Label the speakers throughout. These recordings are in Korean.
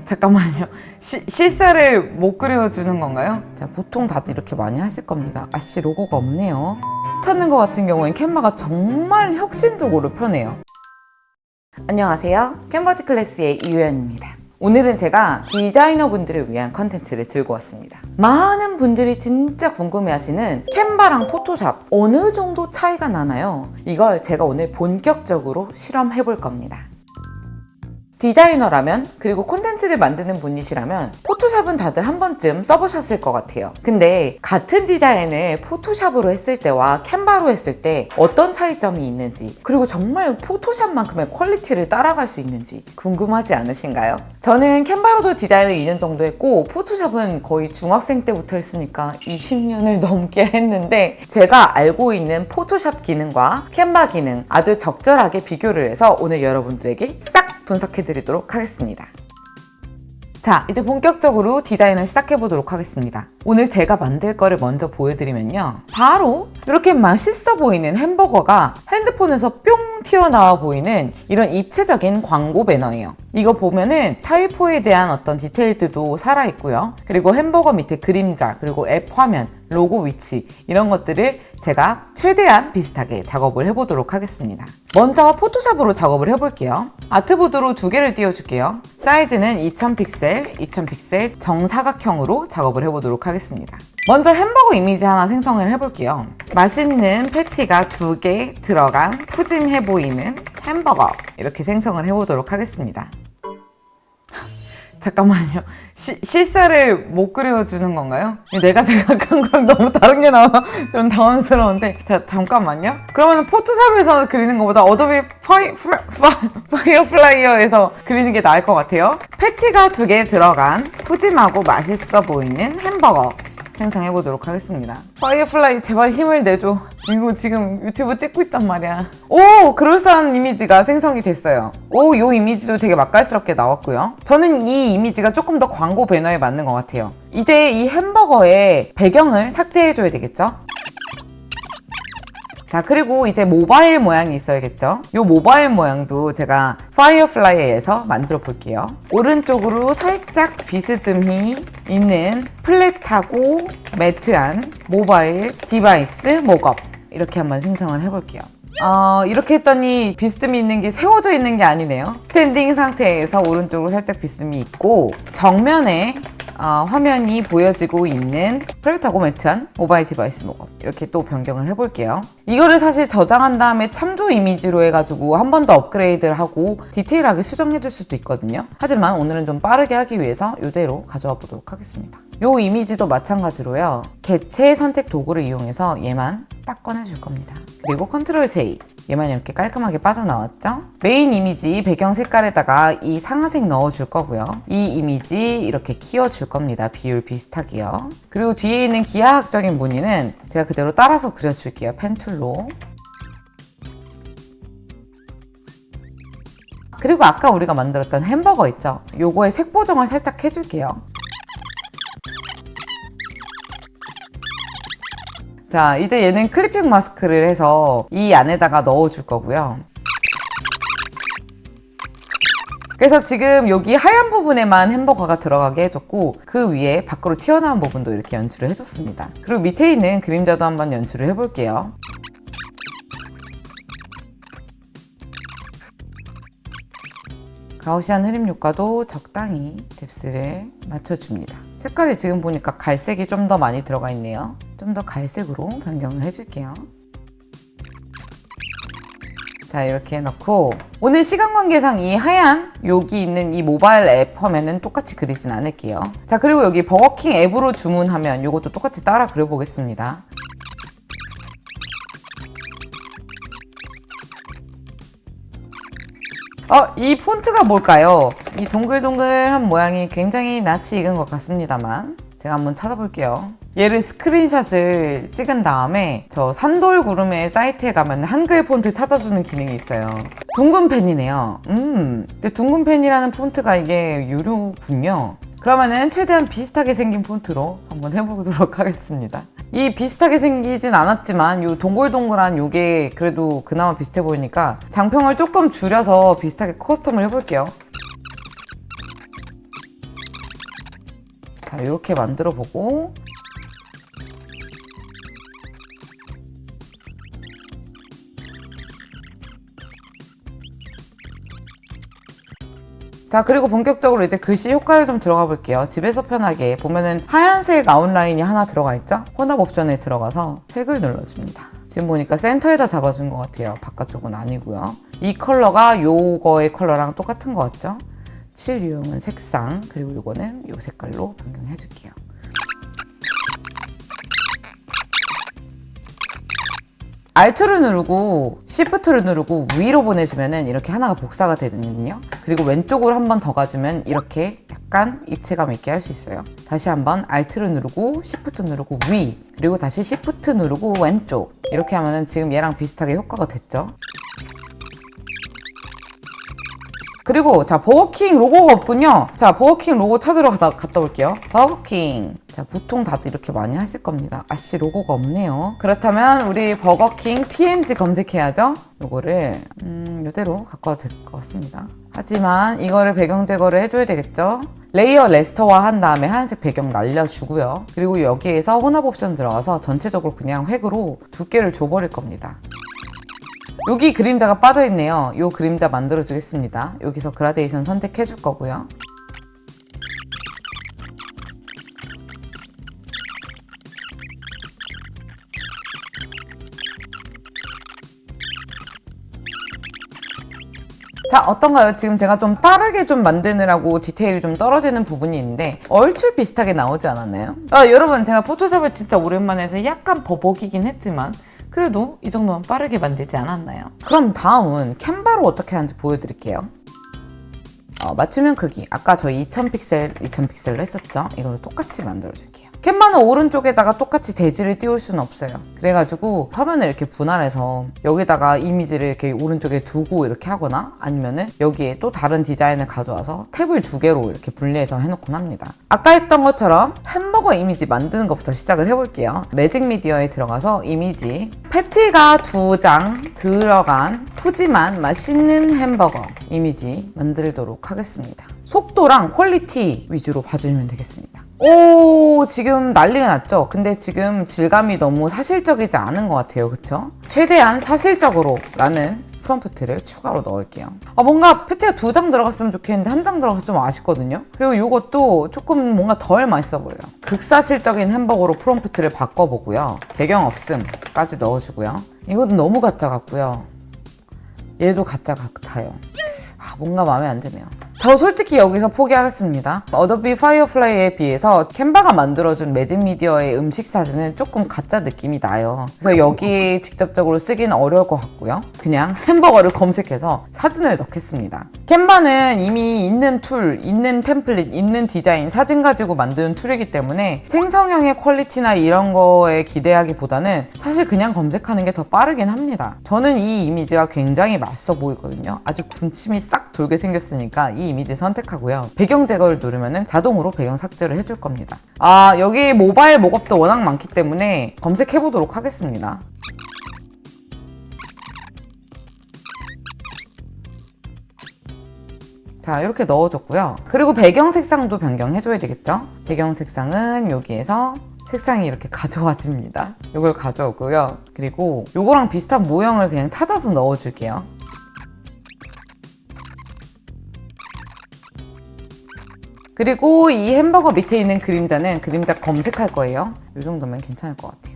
Speaker 1: 잠깐만요. 실사를 못 그려주는 건가요? 자, 보통 다들 이렇게 많이 하실 겁니다. 아씨, 로고가 없네요. 찾는 것 같은 경우엔 캔바가 정말 혁신적으로 편해요. 안녕하세요. 캔버지 클래스의 이유연입니다. 오늘은 제가 디자이너 분들을 위한 컨텐츠를 들고 왔습니다. 많은 분들이 진짜 궁금해하시는 캔바랑 포토샵 어느 정도 차이가 나나요? 이걸 제가 오늘 본격적으로 실험해 볼 겁니다. 디자이너라면, 그리고 콘텐츠를 만드는 분이시라면 포토샵은 다들 한 번쯤 써보셨을 것 같아요. 근데 같은 디자인을 포토샵으로 했을 때와 캔바로 했을 때 어떤 차이점이 있는지, 그리고 정말 포토샵만큼의 퀄리티를 따라갈 수 있는지 궁금하지 않으신가요? 저는 캔바로도 디자인을 2년 정도 했고 포토샵은 거의 중학생 때부터 했으니까 20년을 넘게 했는데, 제가 알고 있는 포토샵 기능과 캔바 기능 아주 적절하게 비교를 해서 오늘 여러분들에게 싹 분석해 드리도록 하겠습니다. 자, 이제 본격적으로 디자인을 시작해 보도록 하겠습니다. 오늘 제가 만들 거를 먼저 보여드리면요, 바로 이렇게 맛있어 보이는 햄버거가 핸드폰에서 뿅 튀어나와 보이는 이런 입체적인 광고 배너예요. 이거 보면은 타이포에 대한 어떤 디테일들도 살아있고요, 그리고 햄버거 밑에 그림자, 그리고 앱 화면, 로고 위치, 이런 것들을 제가 최대한 비슷하게 작업을 해보도록 하겠습니다. 먼저 포토샵으로 작업을 해볼게요. 아트보드로 2개를 띄워줄게요. 사이즈는 2000픽셀, 2000픽셀 정사각형으로 작업을 해보도록 하겠습니다. 먼저 햄버거 이미지 하나 생성을 해볼게요. 맛있는 패티가 2개 들어간 푸짐해 보이는 햄버거, 이렇게 생성을 해보도록 하겠습니다. 잠깐만요. 실사를 못 그려주는 건가요? 내가 생각한 거랑 너무 다른 게 나와 좀 당황스러운데. 자, 잠깐만요. 그러면 포토샵에서 그리는 것보다 어도비 파이어플라이어에서 그리는 게 나을 것 같아요. 패티가 2개 들어간 푸짐하고 맛있어 보이는 햄버거 생성해 보도록 하겠습니다. 파이어플라이 제발 힘을 내줘. 이거 지금 유튜브 찍고 있단 말이야. 오! 그럴싸한 이미지가 생성이 됐어요. 오, 요 이미지도 되게 맛깔스럽게 나왔고요. 저는 이 이미지가 조금 더 광고 배너에 맞는 것 같아요. 이제 이 햄버거의 배경을 삭제해 줘야 되겠죠? 자, 그리고 이제 모바일 모양이 있어야겠죠? 이 모바일 모양도 제가 파이어플라이에서 만들어 볼게요. 오른쪽으로 살짝 비스듬히 있는 플랫하고 매트한 모바일 디바이스 목업, 이렇게 한번 생성을 해볼게요. 이렇게 했더니 비스듬히 있는 게 세워져 있는 게 아니네요. 스탠딩 상태에서 오른쪽으로 살짝 비스듬히 있고, 정면에 화면이 보여지고 있는 플랫하고 매트한 모바일 디바이스 목업, 이렇게 또 변경을 해볼게요. 이거를 사실 저장한 다음에 참조 이미지로 해가지고 한 번 더 업그레이드를 하고 디테일하게 수정해줄 수도 있거든요. 하지만 오늘은 좀 빠르게 하기 위해서 이대로 가져와 보도록 하겠습니다. 이 이미지도 마찬가지로요, 개체 선택 도구를 이용해서 얘만 딱 꺼내줄 겁니다. 그리고 컨트롤 J, 얘만 이렇게 깔끔하게 빠져나왔죠? 메인 이미지 배경 색깔에다가 이 상아색 넣어줄 거고요. 이 이미지 이렇게 키워줄 겁니다. 비율 비슷하게요. 그리고 뒤에 있는 기하학적인 무늬는 제가 그대로 따라서 그려줄게요. 펜툴로. 그리고 아까 우리가 만들었던 햄버거 있죠? 요거의 색 보정을 살짝 해줄게요. 자, 이제 얘는 클리핑 마스크를 해서 이 안에다가 넣어줄 거고요. 그래서 지금 여기 하얀 부분에만 햄버거가 들어가게 해줬고, 그 위에 밖으로 튀어나온 부분도 이렇게 연출을 해줬습니다. 그리고 밑에 있는 그림자도 한번 연출을 해볼게요. 가우시안 흐림 효과도 적당히 뎁스를 맞춰줍니다. 색깔이 지금 보니까 갈색이 좀 더 많이 들어가 있네요. 좀 더 갈색으로 변경을 해줄게요. 자, 이렇게 해놓고 오늘 시간 관계상 이 하얀 여기 있는 이 모바일 앱 화면은 똑같이 그리진 않을게요. 자, 그리고 여기 버거킹 앱으로 주문하면 이것도 똑같이 따라 그려보겠습니다. 이 폰트가 뭘까요? 이 동글동글한 모양이 굉장히 낯이 익은 것 같습니다만 제가 한번 찾아볼게요. 얘를 스크린샷을 찍은 다음에 저 산돌구름의 사이트에 가면 한글 폰트 찾아주는 기능이 있어요. 둥근 펜이네요. 근데 둥근 펜이라는 폰트가 이게 유료군요. 그러면은 최대한 비슷하게 생긴 폰트로 한번 해보도록 하겠습니다. 이 비슷하게 생기진 않았지만 요 동글동글한 요게 그래도 그나마 비슷해 보이니까 장평을 조금 줄여서 비슷하게 커스텀을 해볼게요. 자, 이렇게 만들어 보고 자, 그리고 본격적으로 이제 글씨 효과를 좀 들어가 볼게요. 집에서 편하게 보면은 하얀색 아웃라인이 하나 들어가 있죠? 혼합 옵션에 들어가서 획을 눌러줍니다. 지금 보니까 센터에다 잡아준 것 같아요. 바깥쪽은 아니고요. 이 컬러가 요거의 컬러랑 똑같은 것 같죠? 칠 유형은 색상, 그리고 요거는 요 색깔로 변경해 줄게요. Alt를 누르고 Shift를 누르고 위로 보내주면은 이렇게 하나가 복사가 되거든요. 그리고 왼쪽으로 한 번 더 가주면 이렇게 약간 입체감 있게 할 수 있어요. 다시 한번 Alt를 누르고 Shift 누르고 위, 그리고 다시 Shift 누르고 왼쪽. 이렇게 하면은 지금 얘랑 비슷하게 효과가 됐죠. 그리고 자, 버거킹 로고가 없군요. 자, 버거킹 로고 찾으러 갔다 올게요. 버거킹. 자, 보통 다들 이렇게 많이 하실 겁니다. 아씨, 로고가 없네요. 그렇다면 우리 버거킹 PNG 검색해야죠. 요거를 이대로 갖고 와도 될 것 같습니다. 하지만 이거를 배경 제거를 해줘야 되겠죠. 레이어 레스터화 한 다음에 하얀색 배경 날려주고요. 그리고 여기에서 혼합 옵션 들어가서 전체적으로 그냥 획으로 두께를 줘버릴 겁니다. 여기 그림자가 빠져있네요. 이 그림자 만들어 주겠습니다. 여기서 그라데이션 선택해 줄 거고요. 자, 어떤가요? 지금 제가 좀 빠르게 좀 만드느라고 디테일이 좀 떨어지는 부분이 있는데 얼추 비슷하게 나오지 않았나요? 여러분, 제가 포토샵을 진짜 오랜만에 해서 약간 버벅이긴 했지만 그래도 이 정도면 빠르게 만들지 않았나요? 그럼 다음은 캔바로 어떻게 하는지 보여드릴게요. 맞춤형 크기, 아까 저희 2000픽셀로 했었죠? 이걸 똑같이 만들어줄게요. 캔바는 오른쪽에다가 똑같이 대지를 띄울 수는 없어요. 그래가지고 화면을 이렇게 분할해서 여기다가 이미지를 이렇게 오른쪽에 두고 이렇게 하거나 아니면은 여기에 또 다른 디자인을 가져와서 탭을 2개로 이렇게 분리해서 해놓곤 합니다. 아까 했던 것처럼 햄버거 이미지 만드는 것부터 시작을 해볼게요. 매직 미디어에 들어가서 이미지, 패티가 2장 들어간 푸짐한 맛있는 햄버거 이미지 만들도록 하겠습니다. 속도랑 퀄리티 위주로 봐주시면 되겠습니다. 오, 지금 난리가 났죠? 근데 지금 질감이 너무 사실적이지 않은 것 같아요. 그쵸? 최대한 사실적으로 라는 프롬프트를 추가로 넣을게요. 뭔가 패티가 2장 들어갔으면 좋겠는데 1장 들어가서 좀 아쉽거든요. 그리고 이것도 조금 뭔가 덜 맛있어 보여요. 극사실적인 햄버거로 프롬프트를 바꿔보고요. 배경 없음까지 넣어주고요. 이것도 너무 가짜 같고요. 얘도 가짜 같아요. 뭔가 마음에 안 드네요. 저 솔직히 여기서 포기하겠습니다. 어도비 파이어플라이에 비해서 캔바가 만들어준 매직 미디어의 음식 사진은 조금 가짜 느낌이 나요. 그래서 여기 직접적으로 쓰기는 어려울 것 같고요. 그냥 햄버거를 검색해서 사진을 넣겠습니다. 캔바는 이미 있는 툴, 있는 템플릿, 있는 디자인, 사진 가지고 만드는 툴이기 때문에 생성형의 퀄리티나 이런 거에 기대하기보다는 사실 그냥 검색하는 게 더 빠르긴 합니다. 저는 이 이미지가 굉장히 맛있어 보이거든요. 아주 군침이 싹 돌게 생겼으니까 이 이미지 선택하고요. 배경 제거를 누르면 자동으로 배경 삭제를 해줄 겁니다. 여기 모바일 목업도 워낙 많기 때문에 검색해 보도록 하겠습니다. 자, 이렇게 넣어줬고요. 그리고 배경 색상도 변경해줘야 되겠죠? 배경 색상은 여기에서 색상이 이렇게 가져와집니다. 이걸 가져오고요. 그리고 이거랑 비슷한 모형을 그냥 찾아서 넣어줄게요. 그리고 이 햄버거 밑에 있는 그림자는 그림자 검색할 거예요. 이 정도면 괜찮을 것 같아요.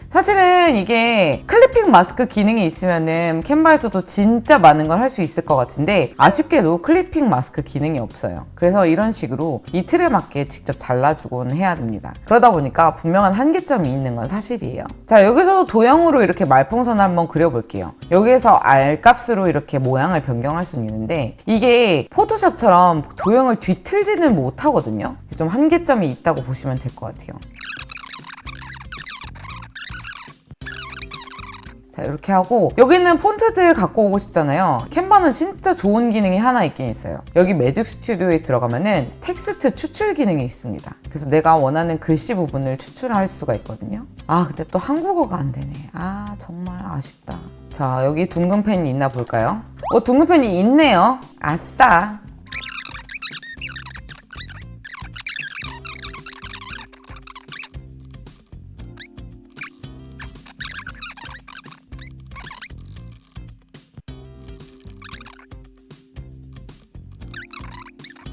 Speaker 1: 사실은 이게 클리핑 마스크 기능이 있으면은 캔바에서도 진짜 많은 걸 할 수 있을 것 같은데 아쉽게도 클리핑 마스크 기능이 없어요. 그래서 이런 식으로 이 틀에 맞게 직접 잘라주곤 해야 됩니다. 그러다 보니까 분명한 한계점이 있는 건 사실이에요. 자, 여기서도 도형으로 이렇게 말풍선을 한번 그려볼게요. 여기에서 R 값으로 이렇게 모양을 변경할 수는 있는데 이게 포토샵처럼 도형을 뒤틀지는 못하거든요. 좀 한계점이 있다고 보시면 될 것 같아요. 자, 이렇게 하고 여기는 폰트들 갖고 오고 싶잖아요. 캔바는 진짜 좋은 기능이 하나 있긴 있어요. 여기 매직 스튜디오에 들어가면은 텍스트 추출 기능이 있습니다. 그래서 내가 원하는 글씨 부분을 추출할 수가 있거든요. 근데 또 한국어가 안 되네. 정말 아쉽다. 자, 여기 둥근 펜이 있나 볼까요? 둥근편이 있네요. 아싸.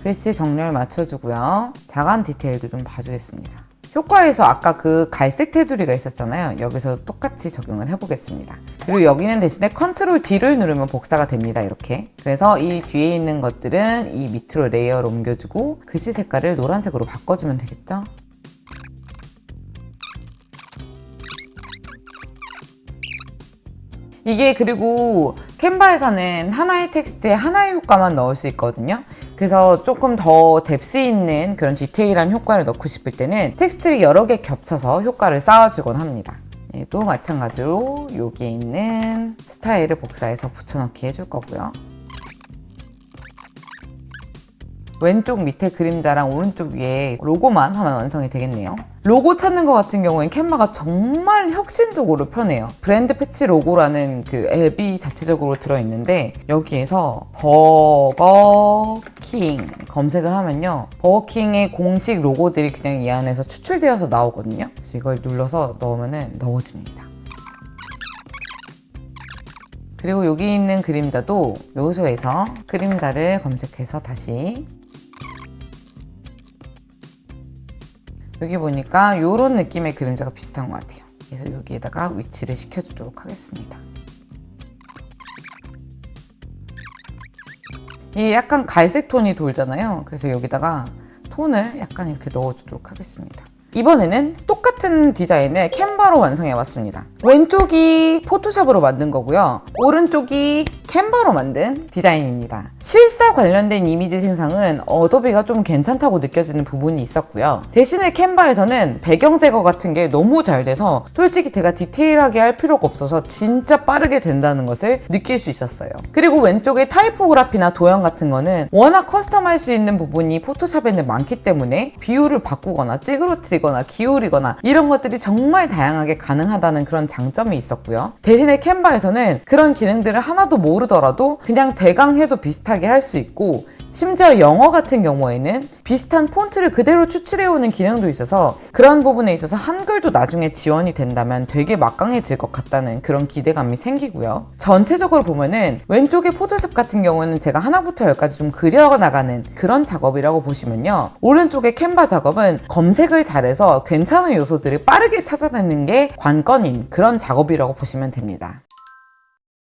Speaker 1: 글씨 정렬 맞춰주고요. 자간 디테일도 좀 봐주겠습니다. 효과에서 아까 그 갈색 테두리가 있었잖아요. 여기서 똑같이 적용을 해보겠습니다. 그리고 여기는 대신에 컨트롤 D를 누르면 복사가 됩니다. 이렇게. 그래서 이 뒤에 있는 것들은 이 밑으로 레이어를 옮겨주고 글씨 색깔을 노란색으로 바꿔주면 되겠죠? 이게 그리고 캔바에서는 하나의 텍스트에 하나의 효과만 넣을 수 있거든요. 그래서 조금 더 뎁스 있는 그런 디테일한 효과를 넣고 싶을 때는 텍스트를 여러 개 겹쳐서 효과를 쌓아주곤 합니다. 얘도 마찬가지로 여기에 있는 스타일을 복사해서 붙여넣기 해줄 거고요. 왼쪽 밑에 그림자랑 오른쪽 위에 로고만 하면 완성이 되겠네요. 로고 찾는 것 같은 경우엔 캔바가 정말 혁신적으로 편해요. 브랜드 패치 로고라는 그 앱이 자체적으로 들어있는데 여기에서 버거킹 검색을 하면요. 버거킹의 공식 로고들이 그냥 이 안에서 추출되어서 나오거든요. 그래서 이걸 눌러서 넣으면 넣어집니다. 그리고 여기 있는 그림자도 요소에서 그림자를 검색해서 다시 여기 보니까 이런 느낌의 그림자가 비슷한 것 같아요. 그래서 여기에다가 위치를 시켜주도록 하겠습니다. 이게 약간 갈색 톤이 돌잖아요. 그래서 여기다가 톤을 약간 이렇게 넣어주도록 하겠습니다. 이번에는 똑같은 디자인을 캔바로 완성해봤습니다. 왼쪽이 포토샵으로 만든 거고요. 오른쪽이 캔바로 만든 디자인입니다. 실사 관련된 이미지 생성은 어도비가 좀 괜찮다고 느껴지는 부분이 있었고요. 대신에 캔바에서는 배경 제거 같은 게 너무 잘 돼서 솔직히 제가 디테일하게 할 필요가 없어서 진짜 빠르게 된다는 것을 느낄 수 있었어요. 그리고 왼쪽에 타이포그라피나 도형 같은 거는 워낙 커스텀할 수 있는 부분이 포토샵에는 많기 때문에 비율을 바꾸거나 찌그러뜨리거나 기울이거나 이런 것들이 정말 다양하게 가능하다는 그런 장점이 있었고요. 대신에 캔바에서는 그런 기능들을 하나도 모르더라도 그냥 대강 해도 비슷하게 할 수 있고 심지어 영어 같은 경우에는 비슷한 폰트를 그대로 추출해오는 기능도 있어서 그런 부분에 있어서 한글도 나중에 지원이 된다면 되게 막강해질 것 같다는 그런 기대감이 생기고요. 전체적으로 보면은 왼쪽의 포토샵 같은 경우는 제가 하나부터 열까지 좀 그려나가는 그런 작업이라고 보시면요. 오른쪽의 캔바 작업은 검색을 잘해서 괜찮은 요소들을 빠르게 찾아내는 게 관건인 그런 작업이라고 보시면 됩니다.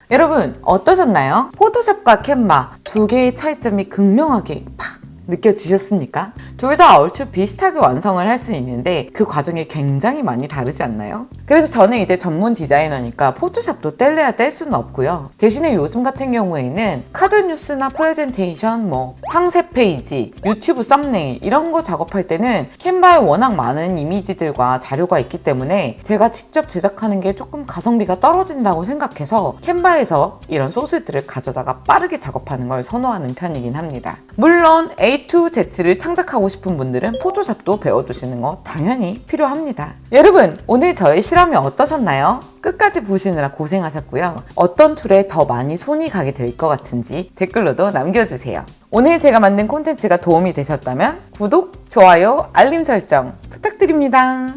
Speaker 1: 여러분 어떠셨나요? 포토샵과 캔바 두 개의 차이점이 극명하게 팍 느껴지셨습니까? 둘 다 얼추 비슷하게 완성을 할 수 있는데 그 과정이 굉장히 많이 다르지 않나요? 그래서 저는 이제 전문 디자이너니까 포토샵도 뗄래야 뗄 수는 없고요. 대신에 요즘 같은 경우에는 카드 뉴스나 프레젠테이션, 상세 페이지, 유튜브 썸네일 이런 거 작업할 때는 캔바에 워낙 많은 이미지들과 자료가 있기 때문에 제가 직접 제작하는 게 조금 가성비가 떨어진다고 생각해서 캔바에서 이런 소스들을 가져다가 빠르게 작업하는 걸 선호하는 편이긴 합니다. 물론 A to Z를 창작하고 싶은 분들은 포토샵도 배워두시는 거 당연히 필요합니다. 여러분 오늘 저의 실험이 어떠셨나요? 끝까지 보시느라 고생하셨고요. 어떤 툴에 더 많이 손이 가게 될 것 같은지 댓글로도 남겨주세요. 오늘 제가 만든 콘텐츠가 도움이 되셨다면 구독, 좋아요, 알림 설정 부탁드립니다.